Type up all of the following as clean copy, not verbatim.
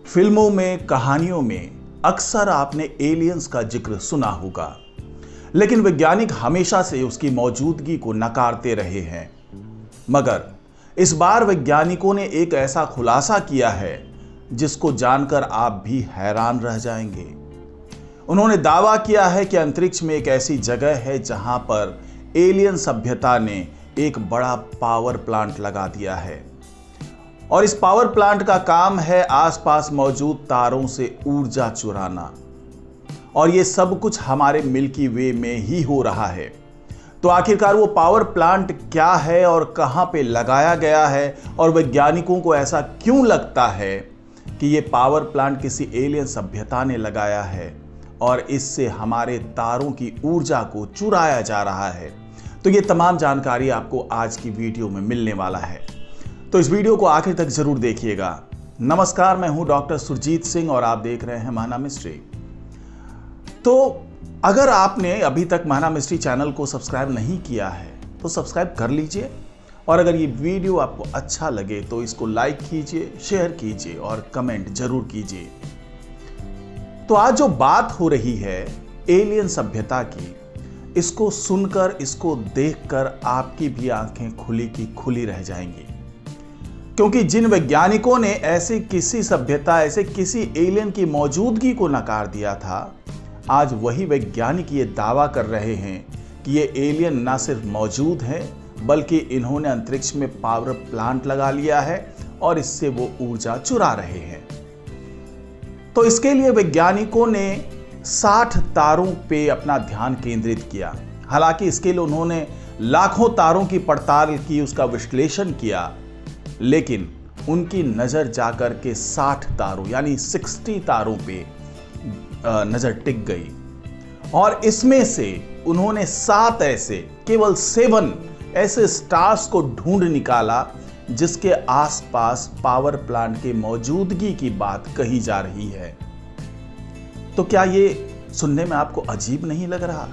फिल्मों में, कहानियों में अक्सर आपने एलियंस का जिक्र सुना होगा, लेकिन वैज्ञानिक हमेशा से उसकी मौजूदगी को नकारते रहे हैं। मगर इस बार वैज्ञानिकों ने एक ऐसा खुलासा किया है जिसको जानकर आप भी हैरान रह जाएंगे। उन्होंने दावा किया है कि अंतरिक्ष में एक ऐसी जगह है जहां पर एलियन सभ्यता ने एक बड़ा पावर प्लांट लगा दिया है और इस पावर प्लांट का काम है आसपास मौजूद तारों से ऊर्जा चुराना, और ये सब कुछ हमारे मिल्की वे में ही हो रहा है। तो आखिरकार वो पावर प्लांट क्या है और कहां पे लगाया गया है, और वैज्ञानिकों को ऐसा क्यों लगता है कि ये पावर प्लांट किसी एलियन सभ्यता ने लगाया है और इससे हमारे तारों की ऊर्जा को चुराया जा रहा है। तो ये तमाम जानकारी आपको आज की वीडियो में मिलने वाला है, तो इस वीडियो को आखिर तक जरूर देखिएगा। नमस्कार, मैं हूं डॉक्टर सुरजीत सिंह और आप देख रहे हैं महाना मिस्ट्री। तो अगर आपने अभी तक महाना मिस्ट्री चैनल को सब्सक्राइब नहीं किया है तो सब्सक्राइब कर लीजिए, और अगर ये वीडियो आपको अच्छा लगे तो इसको लाइक कीजिए, शेयर कीजिए और कमेंट जरूर कीजिए। तो आज जो बात हो रही है एलियन सभ्यता की, इसको सुनकर, इसको देखकर आपकी भी आंखें खुली की खुली रह जाएंगी, क्योंकि जिन वैज्ञानिकों ने ऐसे किसी सभ्यता, ऐसे किसी एलियन की मौजूदगी को नकार दिया था, आज वही वैज्ञानिक ये दावा कर रहे हैं कि ये एलियन ना सिर्फ मौजूद हैं बल्कि इन्होंने अंतरिक्ष में पावर प्लांट लगा लिया है और इससे वो ऊर्जा चुरा रहे हैं। तो इसके लिए वैज्ञानिकों ने 60 तारों पे अपना ध्यान केंद्रित किया। हालांकि इसके लिए उन्होंने लाखों तारों की पड़ताल की, उसका विश्लेषण किया, लेकिन उनकी नजर जाकर के 60 तारों यानी 60 तारों पे नजर टिक गई, और इसमें से उन्होंने 7 ऐसे, केवल 7 ऐसे स्टार्स को ढूंढ निकाला जिसके आसपास पावर प्लांट की मौजूदगी की बात कही जा रही है। तो क्या ये सुनने में आपको अजीब नहीं लग रहा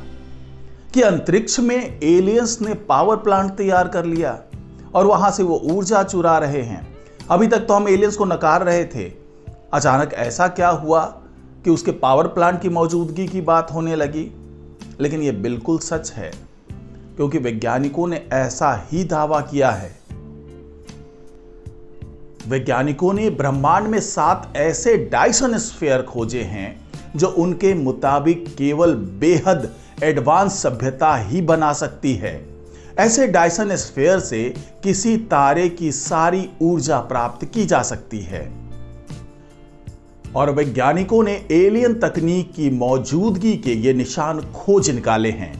कि अंतरिक्ष में एलियंस ने पावर प्लांट तैयार कर लिया और वहां से वो ऊर्जा चुरा रहे हैं? अभी तक तो हम एलियंस को नकार रहे थे, अचानक ऐसा क्या हुआ कि उसके पावर प्लांट की मौजूदगी की बात होने लगी? लेकिन ये बिल्कुल सच है, क्योंकि वैज्ञानिकों ने ऐसा ही दावा किया है। वैज्ञानिकों ने ब्रह्मांड में 7 ऐसे डायसन स्फीयर खोजे हैं जो उनके मुताबिक केवल बेहद एडवांस सभ्यता ही बना सकती है। ऐसे डायसन स्फीयर से किसी तारे की सारी ऊर्जा प्राप्त की जा सकती है, और वैज्ञानिकों ने एलियन तकनीक की मौजूदगी के ये निशान खोज निकाले हैं।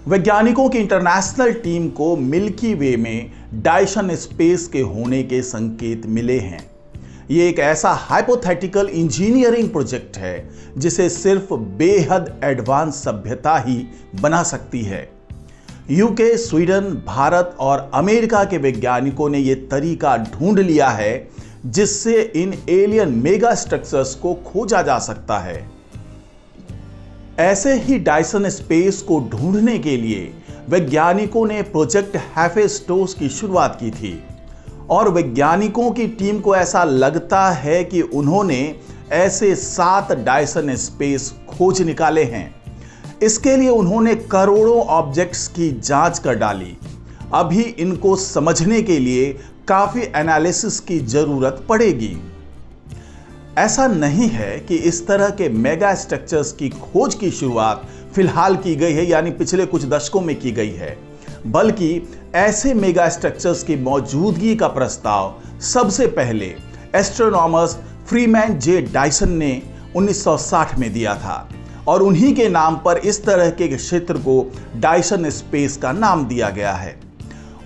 वैज्ञानिकों की इंटरनेशनल टीम को मिल्की वे में डायसन स्पेस के होने के संकेत मिले हैं। ये एक ऐसा हाइपोथेटिकल इंजीनियरिंग प्रोजेक्ट है जिसे सिर्फ बेहद एडवांस सभ्यता ही बना सकती है। यूके, स्वीडन, भारत और अमेरिका के वैज्ञानिकों ने यह तरीका ढूंढ लिया है जिससे इन एलियन मेगा स्ट्रक्चर्स को खोजा जा सकता है। ऐसे ही डायसन स्पेस को ढूंढने के लिए वैज्ञानिकों ने प्रोजेक्ट हेफेस्टोस की शुरुआत की थी, और वैज्ञानिकों की टीम को ऐसा लगता है कि उन्होंने ऐसे 7 डायसन स्पेस खोज निकाले हैं। इसके लिए उन्होंने करोड़ों ऑब्जेक्ट्स की जांच कर डाली। अभी इनको समझने के लिए काफी एनालिसिस की जरूरत पड़ेगी। ऐसा नहीं है कि इस तरह के मेगा स्ट्रक्चर्स की खोज की शुरुआत फिलहाल की गई है, यानी पिछले कुछ दशकों में की गई है, बल्कि ऐसे मेगा स्ट्रक्चर्स की मौजूदगी का प्रस्ताव सबसे पहले एस्ट्रोनॉमर्स फ्रीमैन जे डायसन ने 1960 में दिया था, और उन्हीं के नाम पर इस तरह के क्षेत्र को डायसन स्पेस का नाम दिया गया है।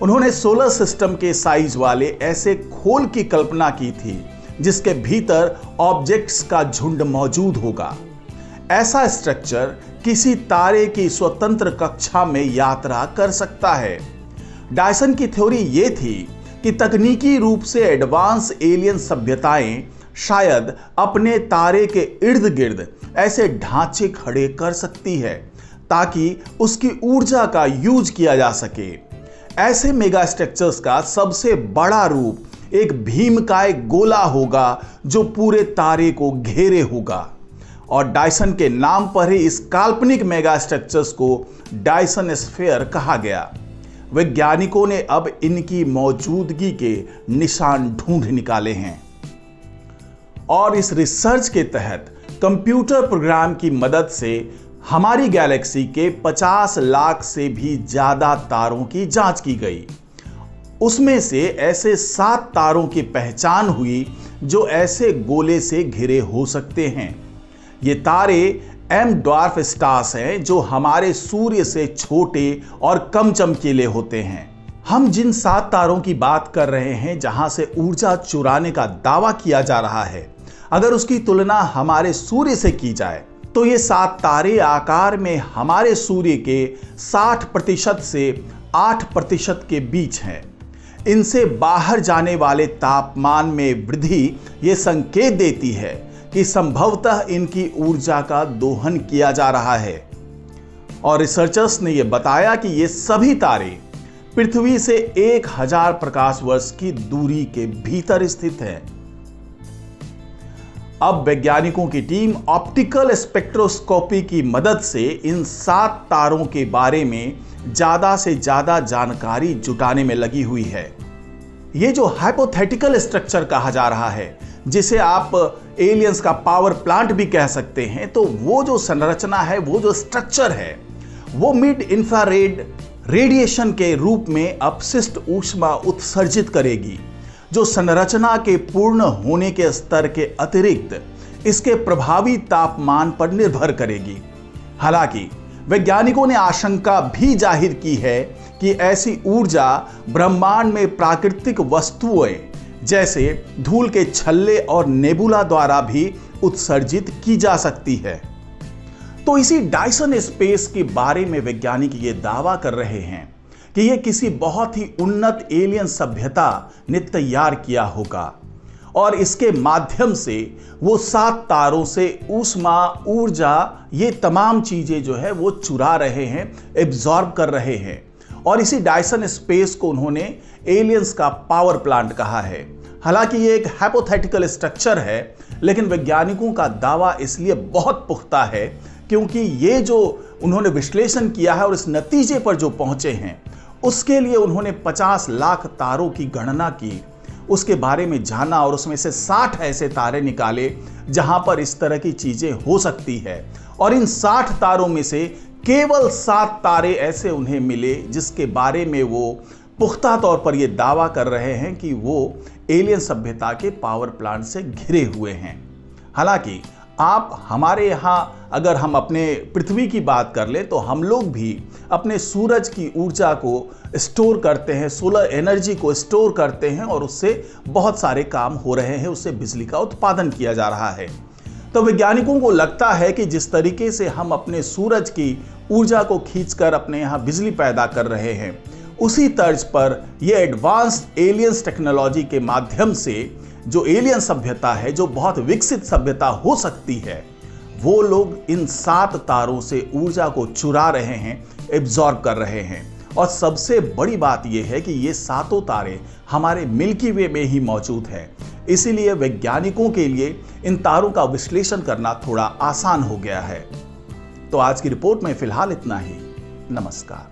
उन्होंने सोलर सिस्टम के साइज वाले ऐसे खोल की कल्पना की थी जिसके भीतर ऑब्जेक्ट्स का झुंड मौजूद होगा। ऐसा स्ट्रक्चर किसी तारे की स्वतंत्र कक्षा में यात्रा कर सकता है। डायसन की थ्योरी यह थी कि तकनीकी रूप से एडवांस एलियन सभ्यताएं शायद अपने तारे के इर्द गिर्द ऐसे ढांचे खड़े कर सकती है ताकि उसकी ऊर्जा का यूज किया जा सके। ऐसे मेगा स्ट्रक्चर्स का सबसे बड़ा रूप एक भीमकाय गोला होगा जो पूरे तारे को घेरे होगा। और डायसन के नाम पर ही इस काल्पनिक मेगा स्ट्रक्चर्स को डायसन स्फीयर कहा गया। वैज्ञानिकों ने अब इनकी मौजूदगी के निशान ढूंढ निकाले हैं और इस रिसर्च के तहत कंप्यूटर प्रोग्राम की मदद से हमारी गैलेक्सी के 50 लाख से भी ज्यादा तारों की जांच की गई। उसमें से ऐसे 7 तारों की पहचान हुई जो ऐसे गोले से घिरे हो सकते हैं। ये तारे एम ड्वार्फ स्टार्स हैं जो हमारे सूर्य से छोटे और कम चमकीले होते हैं। हम जिन 7 तारों की बात कर रहे हैं जहां से ऊर्जा चुराने का दावा किया जा रहा है, अगर उसकी तुलना हमारे सूर्य से की जाए तो ये 7 तारे आकार में हमारे सूर्य के 60% से 8% के बीच हैं। इनसे बाहर जाने वाले तापमान में वृद्धि ये संकेत देती है कि संभवतः इनकी ऊर्जा का दोहन किया जा रहा है। और रिसर्चर्स ने यह बताया कि ये सभी तारे पृथ्वी से 1000 प्रकाश वर्ष की दूरी के भीतर स्थित हैं। अब वैज्ञानिकों की टीम ऑप्टिकल स्पेक्ट्रोस्कोपी की मदद से इन 7 तारों के बारे में ज्यादा से ज्यादा जानकारी जुटाने में लगी हुई है। ये जो हाइपोथेटिकल स्ट्रक्चर कहा जा रहा है, जिसे आप एलियंस का पावर प्लांट भी कह सकते हैं, तो वो जो संरचना है, वो जो स्ट्रक्चर है, वो मिड इंफ्रारेड रेडिएशन के रूप में अपशिष्ट ऊष्मा उत्सर्जित करेगी, जो संरचना के पूर्ण होने के स्तर के अतिरिक्त इसके प्रभावी तापमान पर निर्भर करेगी। हालांकि वैज्ञानिकों ने आशंका भी जाहिर की है कि ऐसी ऊर्जा ब्रह्मांड में प्राकृतिक वस्तुएं जैसे धूल के छल्ले और नेबुला द्वारा भी उत्सर्जित की जा सकती है। तो इसी डायसन स्पेस के बारे में वैज्ञानिक ये दावा कर रहे हैं कि यह किसी बहुत ही उन्नत एलियन सभ्यता ने तैयार किया होगा और इसके माध्यम से वो 7 तारों से ऊष्मा, ऊर्जा, ये तमाम चीजें जो है वो चुरा रहे हैं, एब्जॉर्ब कर रहे हैं। और इसी डायसन स्पेस को उन्होंने एलियंस का पावर प्लांट कहा है। हालांकि ये एक हाइपोथेटिकल स्ट्रक्चर है, लेकिन वैज्ञानिकों का दावा इसलिए बहुत पुख्ता है क्योंकि ये जो उन्होंने विश्लेषण किया है और इस नतीजे पर जो पहुंचे हैं, उसके लिए उन्होंने 50 लाख तारों की गणना की, उसके बारे में जाना और उसमें से 60 ऐसे तारे निकाले जहां पर इस तरह की चीजें हो सकती है। और इन 60 तारों में से केवल 7 तारे ऐसे उन्हें मिले जिसके बारे में वो पुख्ता तौर पर यह दावा कर रहे हैं कि वो एलियन सभ्यता के पावर प्लांट से घिरे हुए हैं। हालांकि आप हमारे यहाँ अगर हम अपने पृथ्वी की बात कर लें तो हम लोग भी अपने सूरज की ऊर्जा को स्टोर करते हैं, सोलर एनर्जी को स्टोर करते हैं और उससे बहुत सारे काम हो रहे हैं, उससे बिजली का उत्पादन किया जा रहा है। तो वैज्ञानिकों को लगता है कि जिस तरीके से हम अपने सूरज की ऊर्जा को खींचकर अपने यहाँ बिजली पैदा कर रहे हैं, उसी तर्ज पर यह एडवांस्ड एलियंस टेक्नोलॉजी के माध्यम से जो एलियन सभ्यता है, जो बहुत विकसित सभ्यता हो सकती है, वो लोग इन 7 तारों से ऊर्जा को चुरा रहे हैं, एब्जॉर्ब कर रहे हैं। और सबसे बड़ी बात यह है कि ये 7 तारे हमारे मिल्की वे में ही मौजूद हैं। इसीलिए वैज्ञानिकों के लिए इन तारों का विश्लेषण करना थोड़ा आसान हो गया है। तो आज की रिपोर्ट में फिलहाल इतना ही। नमस्कार।